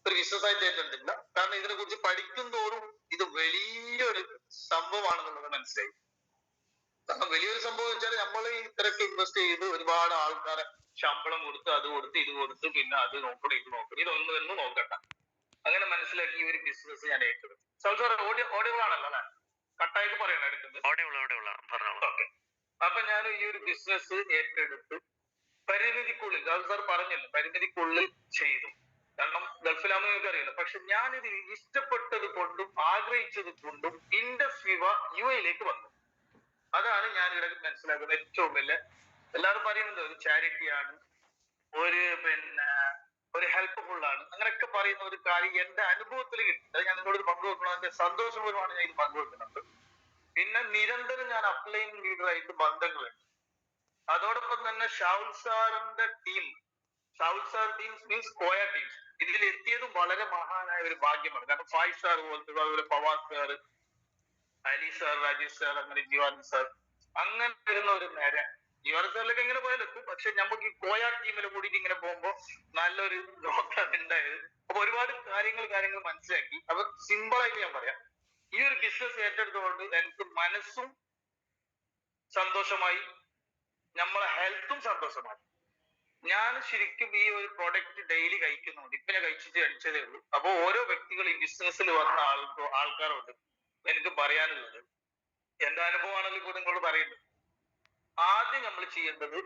ഒരു ബിസിനസ് ആയിട്ട് ഏറ്റെടുത്തില്ല. കാരണം ഇതിനെ കുറിച്ച് പഠിക്കും തോറും ഇത് വലിയൊരു സംഭവമാണെന്നുള്ളത് മനസ്സിലായി. കാരണം വലിയൊരു സംഭവം വെച്ചാൽ നമ്മൾ ഇത്രയൊക്കെ ഇൻവെസ്റ്റ് ചെയ്ത് ഒരുപാട് ആൾക്കാരെ ശമ്പളം കൊടുത്ത് അത് കൊടുത്ത് ഇത് കൊടുത്ത് പിന്നെ അത് നോക്കണം ഇത് നോക്കണം ഇതൊന്നും നോക്കണ്ട. അങ്ങനെ മനസ്സിലാക്കി ഈ ഒരു ബിസിനസ് ഞാൻ ഏറ്റെടുത്തു. സാർ ഓഡിയോ ആണല്ലോ അല്ലെ? കട്ടായിട്ട് പറയണം എടുക്കുന്നത്. ഓക്കെ. അപ്പൊ ഞാൻ ഈ ഒരു ബിസിനസ് ഏറ്റെടുത്ത് പരിമിതിക്കുള്ളിൽ, സാർ പറഞ്ഞല്ലോ, പരിമിതിക്കുള്ളിൽ ചെയ്തു. കാരണം ഗൾഫിലാണെന്ന് നിങ്ങൾക്ക് അറിയില്ല. പക്ഷെ ഞാനിത് ഇഷ്ടപ്പെട്ടത് കൊണ്ടും ആഗ്രഹിച്ചത് കൊണ്ടും ഇൻഡസ് വിവ UAE വന്നു. അതാണ് ഞാൻ ഇവിടെ മനസ്സിലാക്കുന്ന ഏറ്റവും വലിയ, എല്ലാവരും പറയുന്നത് ഒരു ചാരിറ്റിയാണ്, ഒരു ഹെൽപ്ഫുൾ ആണ്, അങ്ങനെയൊക്കെ പറയുന്ന ഒരു കാര്യം എന്റെ അനുഭവത്തിൽ കിട്ടി. അത് ഞാൻ നിങ്ങളോട് പങ്കുവെക്കണം. എന്റെ സന്തോഷപൂർവ്വമാണ് ഞാൻ ഇത് പങ്കുവെക്കുന്നത്. പിന്നെ നിരന്തരം ഞാൻ അപ്ലൈൻ ലീഡറായിട്ട് ബന്ധങ്ങളുണ്ട്. അതോടൊപ്പം തന്നെ ഷാവുൽ സാറിന്റെ team, Shavul sir teams means Koya teams, ഇതിൽ എത്തിയതും വളരെ മഹാനായ ഒരു ഭാഗ്യമാണ്. കാരണം 5 സ്റ്റാർ പോലത്തെ, അതുപോലെ Pavas sir, Ali sir, Rajesh sir, അങ്ങനെ ജീവാനന്ദ് സാർ, അങ്ങനെ വരുന്ന ഒരു നേരെ ജീവാനന്ദ് സാറിലേക്ക് എങ്ങനെ പോയാലും എത്തും. പക്ഷെ നമുക്ക് ഈ കോയ ടീമിൽ കൂടിയിട്ട് ഇങ്ങനെ പോകുമ്പോ നല്ലൊരു ഗ്രോത്താണ് ഉണ്ടായത്. അപ്പൊ ഒരുപാട് കാര്യങ്ങൾ മനസ്സിലാക്കി. അപ്പൊ സിമ്പിളായിട്ട് ഞാൻ പറയാം, ഈ ഒരു ബിസിനസ് ഏറ്റെടുത്തുകൊണ്ട് എനിക്ക് മനസ്സും സന്തോഷമായി, നമ്മളെ ഹെൽത്തും സന്തോഷമായി. ഞാൻ ശരിക്കും ഈ ഒരു പ്രൊഡക്റ്റ് ഡെയിലി കഴിക്കുന്നുണ്ട്. ഇപ്പൊ ഞാൻ കഴിച്ചതേ ഉള്ളൂ. അപ്പൊ ഓരോ വ്യക്തികൾ ഈ ബിസിനസ്സിൽ വന്ന ആൾക്കാരോട് എനിക്ക് പറയാനുള്ളത്, എന്റെ അനുഭവമാണെങ്കിൽ കൂടെ നിങ്ങളോട് പറയുന്നത്, ആദ്യം നമ്മൾ ചെയ്യേണ്ടത്,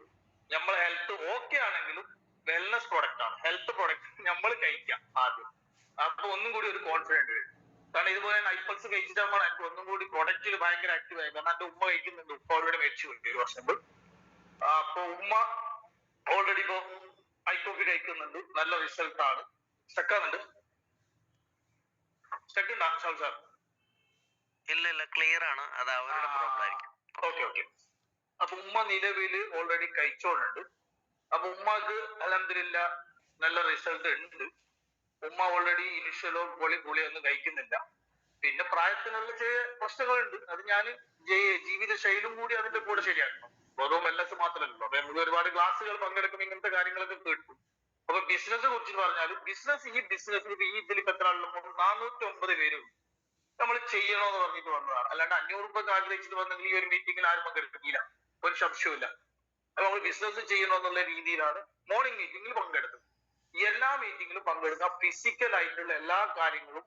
നമ്മളെ ഹെൽത്ത് ഓക്കെ ആണെങ്കിലും വെൽനസ് പ്രൊഡക്റ്റ് ആണ്, ഹെൽത്ത് പ്രൊഡക്റ്റ് നമ്മൾ കഴിക്കാം ആദ്യം. അപ്പൊ ഒന്നും കൂടി ഒരു കോൺഫിഡൻറ്റ് വരും. കാരണം ഇതുപോലെ ഐപ്പൾസ് കഴിച്ചിട്ടാകുമ്പോൾ എനിക്ക് ഒന്നും കൂടി പ്രൊഡക്റ്റിൽ ഭയങ്കര ആക്റ്റീവ് ആയി. കാരണം എന്റെ ഉമ്മ കഴിക്കുന്നുണ്ട്. ഉപ്പ ഓൾറെഡി മരിച്ചു പോയി 1 വർഷം മുമ്പ്. അപ്പൊ ഉമ്മ ഓൾറെഡി ഇപ്പോ ഐ കോഫി കഴിക്കുന്നുണ്ട്, നല്ല റിസൾട്ട് ആണ്. സ്റ്റക്കാവുന്നുണ്ട്, സ്റ്റക്ക് ഉണ്ടോ സാർ? ഇല്ല, ക്ലിയർ ആണ്. അത് അവരുടെ പ്രോബ്ലം ആയിരിക്കും. ഓക്കെ. അപ്പൊ ഉമ്മ നിലവില് ഓൾറെഡി കഴിച്ചോണ്ടുണ്ട്. അപ്പൊ ഉമ്മക്ക് അൽഹംദുലില്ലാഹ് നല്ല റിസൾട്ട് ഉണ്ട്. ഉമ്മ ഓൾറെഡി ഇനിഷ്യലോ ഗുളിയൊന്നും കഴിക്കുന്നില്ല. പിന്നെ പ്രായത്തിനുള്ള ചെറിയ പ്രശ്നങ്ങളുണ്ട്. അത് ഞാൻ ജീവിത ശൈലിയും കൂടി അതിന്റെ കൂടെ ശരിയാക്കണം. വെറും LS മാത്രമല്ലല്ലോ. അപ്പൊ നമുക്ക് ഒരുപാട് ക്ലാസ്സുകൾ പങ്കെടുക്കും, ഇങ്ങനത്തെ കാര്യങ്ങളൊക്കെ കേട്ടു. അപ്പൊ ബിസിനസ് കുറിച്ച് പറഞ്ഞാൽ, ഈ ബിസിനസ്സിൽ ഇതിൽ എത്ര ആളുകളും 409 പേരും നമ്മൾ ചെയ്യണമെന്ന് പറഞ്ഞിട്ട് വന്നതാണ്. അല്ലാണ്ട് 500 രൂപക്ക് ആഗ്രഹിച്ചിട്ട് വന്നെങ്കിൽ ഈ ഒരു മീറ്റിംഗിൽ ആരും പങ്കെടുക്കില്ല, ഒരു സംശയമില്ല. അപ്പൊ നമ്മൾ ബിസിനസ് ചെയ്യണമെന്നുള്ള രീതിയിലാണ് മോർണിംഗ് മീറ്റിംഗിൽ പങ്കെടുത്തത്. എല്ലാ മീറ്റിംഗിലും പങ്കെടുക്കാം. ഫിസിക്കൽ ആയിട്ടുള്ള എല്ലാ കാര്യങ്ങളും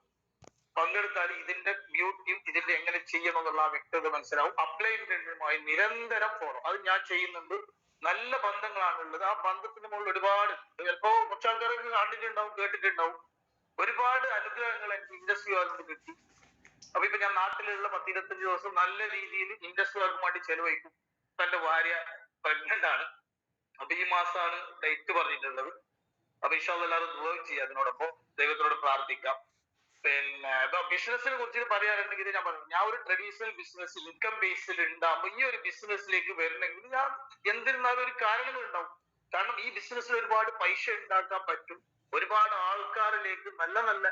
പങ്കെടുത്താൽ ഇതിന്റെ ബ്യൂട്ടിയും ഇതിന്റെ എങ്ങനെ ചെയ്യണം എന്നുള്ള വ്യക്തത മനസ്സിലാവും. അപ്ലൈൻമെന്റുമായി നിരന്തരം ഫോളോ, അത് ഞാൻ ചെയ്യുന്നുണ്ട്. നല്ല ബന്ധങ്ങളാണുള്ളത്. ആ ബന്ധത്തിന് മുകളിൽ ഒരുപാട്, ചിലപ്പോ കുറച്ച് ആൾക്കാരൊക്കെ കണ്ടിട്ടുണ്ടാവും, കേട്ടിട്ടുണ്ടാവും. ഒരുപാട് അനുഗ്രഹങ്ങൾ എനിക്ക് ഇൻഡസ്ട്രി വാർക്ക് കിട്ടി. അപ്പൊ ഇപ്പൊ ഞാൻ നാട്ടിലുള്ള 10-25 ദിവസം നല്ല രീതിയിൽ ഇൻഡസ്ട്രി വാർക്ക് വേണ്ടി ചെലവഴിക്കും. എന്റെ ഭാര്യ പ്രഗ്നന്റ് ആണ്. അപ്പൊ ഈ മാസമാണ് ഡേറ്റ് പറഞ്ഞിട്ടുള്ളത്. അപ്പൊ ഇൻഷാ അല്ലാഹ് എല്ലാവരും ദുആ ചെയ്യുക. അതിനോടൊപ്പം ദൈവത്തിനോട് പ്രാർത്ഥിക്കാം. പിന്നെ ബിസിനസിനെ കുറിച്ച് പറയാനുണ്ടെങ്കിൽ ഞാൻ ഒരു ട്രഡീഷണൽ ബിസിനസ് ഇൻകം ബേസിൽ ഉണ്ടാകുമ്പോൾ ഈ ഒരു ബിസിനസ്സിലേക്ക് വരണമെങ്കിൽ ഞാൻ എന്തിരുന്നാലും ഒരു കാരണങ്ങൾ ഉണ്ടാവും. കാരണം ഈ ബിസിനസ്സിൽ ഒരുപാട് പൈസ ഉണ്ടാക്കാൻ പറ്റും. ഒരുപാട് ആൾക്കാരിലേക്ക് നല്ല നല്ല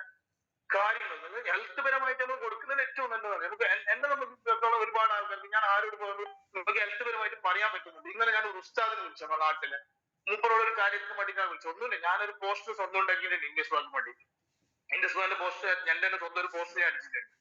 കാര്യങ്ങൾ ഹെൽത്ത് പരമായിട്ട് നമ്മൾ കൊടുക്കുന്നതിന് ഏറ്റവും നല്ലതാണ്. നമുക്ക് എന്നെ സംബന്ധിച്ചിടത്തോളം ഒരുപാട് ആൾക്കാർക്ക് ഞാൻ ആരോട് പോകുന്നു നമുക്ക് ഹെൽത്ത് പരമായിട്ട് പറയാൻ പറ്റുന്നുണ്ട്. ഇങ്ങനെ ഞാൻ ഒരു ഉസ്താദിനെ വിളിച്ചു, നമ്മുടെ നാട്ടിലെ മൂപ്പറുള്ള ഒരു കാര്യത്തിന് വേണ്ടിയിട്ടാണ് വിളിച്ചത്. ഒന്നുമില്ല, ഞാനൊരു പോസ്റ്റർ സ്വന്തം ഉണ്ടാക്കിയിട്ടുണ്ട് ഇൻഡസ് വാർക്ക് വേണ്ടിയിട്ട്. ഇൻഡസ് വാറിന്റെ പോസ്റ്റർ എന്റെ സ്വന്തം ഒരു പോസ്റ്റർ ഞാൻ അടിച്ചിട്ടുണ്ട്.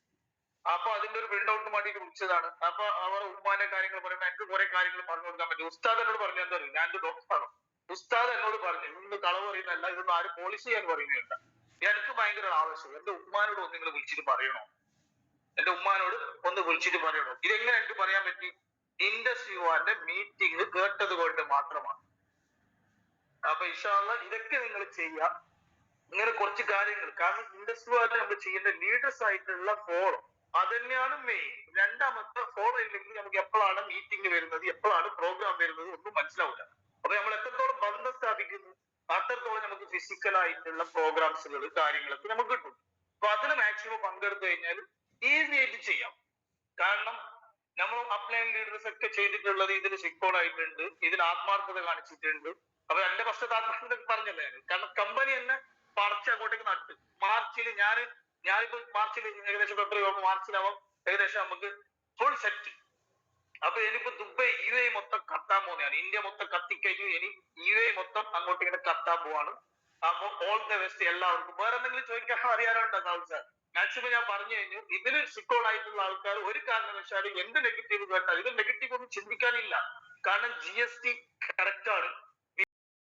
അപ്പൊ അതിന്റെ ഒരു പ്രിന്റ് ഔട്ട് വേണ്ടിയിട്ട് വിളിച്ചതാണ്. അപ്പൊ അവർ ഉമ്മാന്റെ കാര്യങ്ങൾ പറയുമ്പോൾ എനിക്ക് കുറെ കാര്യങ്ങൾ പറഞ്ഞു കൊടുക്കാൻ പറ്റും. ഉസ്താദ് എന്നോട് പറഞ്ഞു, എന്താ പറയുക, ഞാനൊരു ഡോക്ടറാണ്. ഉസ്താദ് എന്നോട് പറഞ്ഞു, ഇന്ന് കളവ് പറയുന്നതല്ല, ഇതൊന്നും ആരും പോളിസി ചെയ്യാൻ പറയുന്നില്ല. എനിക്ക് ഭയങ്കര ആവശ്യം, എന്റെ ഉമ്മാനോട് ഒന്ന് നിങ്ങൾ വിളിച്ചിട്ട് പറയണോ, എന്റെ ഉമ്മാനോട് ഒന്ന് വിളിച്ചിട്ട് പറയണോ. ഇതെങ്ങനെ എനിക്ക് പറയാൻ പറ്റി? ഇൻഡസ് യുവാന്റെ മീറ്റിംഗ് കേട്ടത് കൊണ്ട് മാത്രമാണ്. അപ്പൊ ഇൻഷാ അല്ലാഹ് ഇതൊക്കെ നിങ്ങൾ ചെയ്യാം. ഇങ്ങനെ കുറച്ച് കാര്യങ്ങൾ, കാരണം ഇൻഡസ്ട്രിയിൽ നമ്മൾ ചെയ്യേണ്ട ലീഡേഴ്സ് ആയിട്ടുള്ള ഫോളോ, അത് തന്നെയാണ് മെയിൻ. രണ്ടാമത്തെ ഫോളോ ഇല്ലെങ്കിൽ നമുക്ക് എപ്പോഴാണ് മീറ്റിംഗ് വരുന്നത്, എപ്പോഴാണ് പ്രോഗ്രാം വരുന്നത് ഒന്നും മനസ്സിലാവില്ല. അപ്പൊ നമ്മൾ എത്രത്തോളം ബന്ധം സ്ഥാപിക്കുന്നു അത്രത്തോളം നമുക്ക് ഫിസിക്കൽ ആയിട്ടുള്ള പ്രോഗ്രാംസുകൾ കാര്യങ്ങളൊക്കെ നമുക്ക് കിട്ടും. അപ്പൊ അതിന് മാക്സിമം പങ്കെടുത്തു കഴിഞ്ഞാൽ ഈസി ആയിട്ട് ചെയ്യാം. കാരണം നമ്മൾ അപ്ലൈൻ ലീഡേഴ്സ് ഒക്കെ ചെയ്തിട്ടുള്ളത് ഇതിൽ സിക്കോൾ ആയിട്ടുണ്ട്, ഇതിൽ ആത്മാർത്ഥത കാണിച്ചിട്ടുണ്ട്. അപ്പൊ എന്റെ പ്രശ്നത്തെ ആത്മാർത്ഥത പറഞ്ഞല്ലേ. കാരണം കമ്പനി തന്നെ പറിച്ച് അങ്ങോട്ടേക്ക് നട്ട് മാർച്ചിൽ ഞാനിപ്പോ മാർച്ചിൽ ഏകദേശം ഫെബ്രുവരി മാർച്ചിലാവും ഏകദേശം നമുക്ക് ഫുൾ സെറ്റ്. അപ്പൊ എനിക്കിപ്പോ ദുബായ് UAE മൊത്തം കത്താൻ പോകുന്നതാണ്. ഇന്ത്യ മൊത്തം കത്തിക്കഴിഞ്ഞു, ഇനി UAE മൊത്തം അങ്ങോട്ട് ഇങ്ങനെ കത്താൻ പോവാണ്. അപ്പൊ ഓൾ ദ ബെസ്റ്റ് എല്ലാവർക്കും. വേറെ എന്തെങ്കിലും ചോദിക്കാനോ അറിയാനുണ്ടോ സാർ? മാക്സിമം ഞാൻ പറഞ്ഞു കഴിഞ്ഞു. ഇതില് സിക്കോൾ ആയിട്ടുള്ള ആൾക്കാർ ഒരു കാരണവശാലും എന്ത് നെഗറ്റീവ് കേട്ടാൽ ഇത് നെഗറ്റീവ് ഒന്നും ചിന്തിക്കാനില്ല. കാരണം GST കറക്റ്റ് ആണ്.